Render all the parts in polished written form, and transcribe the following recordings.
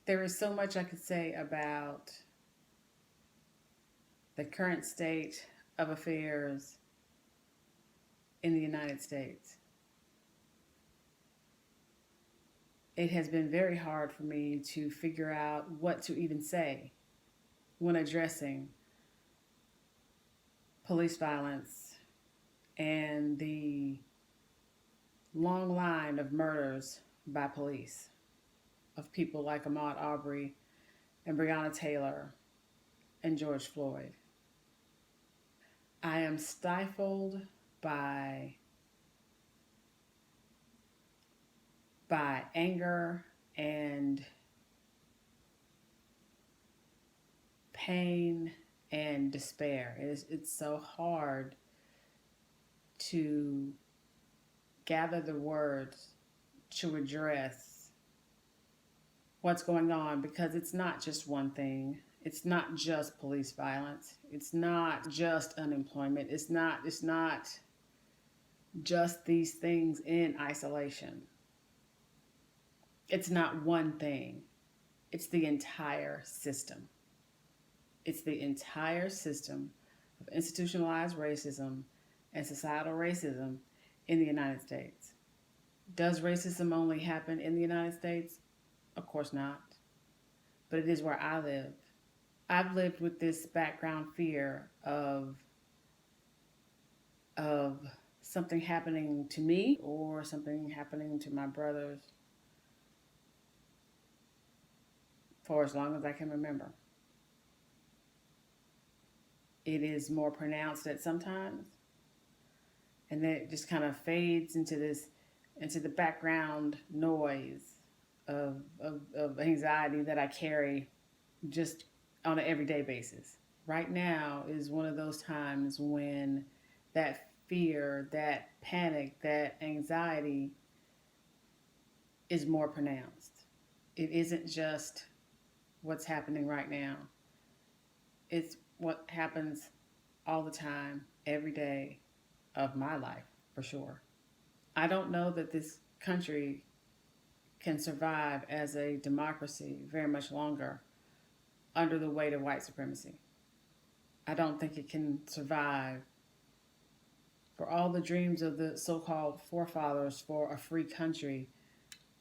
There is so much I could say about the current state of affairs in the United States. It has been very hard for me to figure out what to even say when addressing police violence and the long line of murders by police of people like Ahmaud Arbery and Breonna Taylor and George Floyd. I am stifled by anger and pain and despair. It's so hard to gather the words to address what's going on because it's not just one thing. It's not just police violence. It's not just unemployment. It's not just these things in isolation. It's not one thing. It's the entire system. It's the entire system of institutionalized racism and societal racism in the United States. Does racism only happen in the United States? Of course not. But it is where I live. I've lived with this background fear of something happening to me or something happening to my brothers for as long as I can remember. It is more pronounced at sometimes, and then it just kind of fades into the background noise of anxiety that I carry just on an everyday basis. Right now is one of those times when that fear, that panic, that anxiety is more pronounced. It isn't just what's happening right now, it's what happens all the time, every day of my life, for sure. I don't know that this country can survive as a democracy very much longer under the weight of white supremacy. I don't think it can survive for all the dreams of the so called forefathers for a free country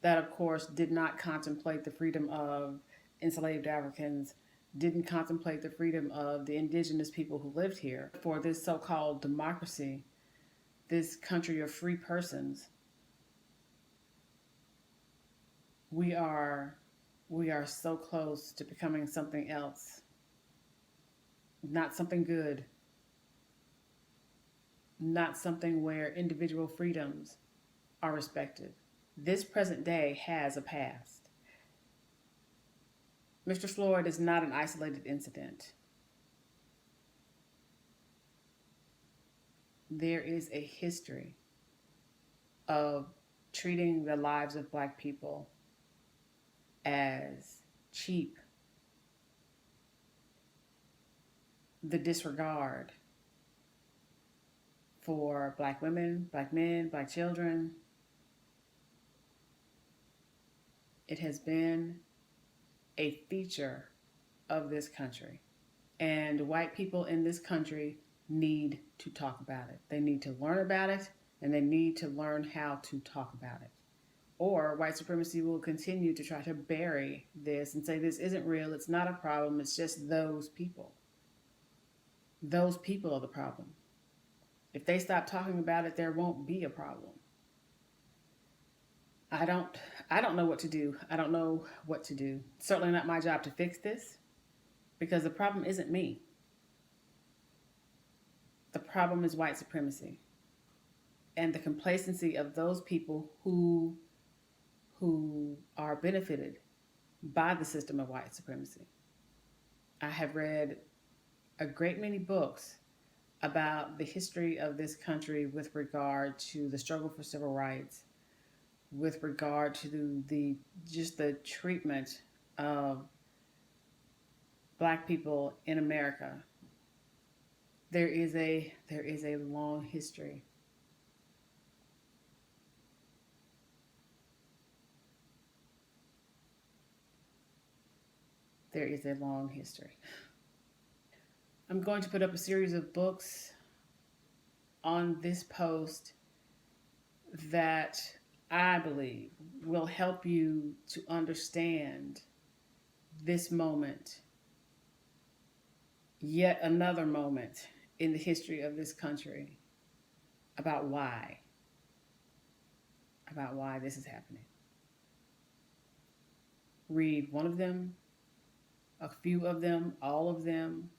that, of course, did not contemplate the freedom of enslaved Africans, didn't contemplate the freedom of the indigenous people who lived here. For this so called democracy, this country of free persons, we are so close to becoming something else, not something good, not something where individual freedoms are respected. This present day has a past. Mr. Floyd is not an isolated incident. There is a history of treating the lives of Black people as cheap, the disregard for Black women, Black men, Black children. It has been a feature of this country. And white people in this country need to talk about it. They need to learn about it, and they need to learn how to talk about it. Or white supremacy will continue to try to bury this and say this isn't real, it's not a problem, it's just those people. Those people are the problem. If they stop talking about it, there won't be a problem. I don't know what to do. I don't know what to do. It's certainly not my job to fix this because the problem isn't me. The problem is white supremacy and the complacency of those people who are benefited by the system of white supremacy. I have read a great many books about the history of this country with regard to the struggle for civil rights, with regard to the treatment of Black people in America. There is a long history. There is a long history. I'm going to put up a series of books on this post that I believe will help you to understand this moment, yet another moment in the history of this country, about why this is happening. Read one of them, a few of them, all of them,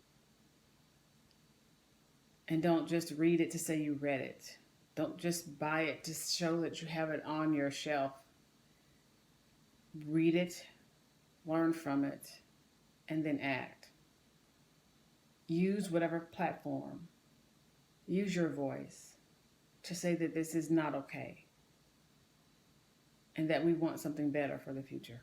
and don't just read it to say you read it. Don't just buy it to show that you have it on your shelf. Read it, learn from it, and then act. Use whatever platform, use your voice to say that this is not okay and that we want something better for the future.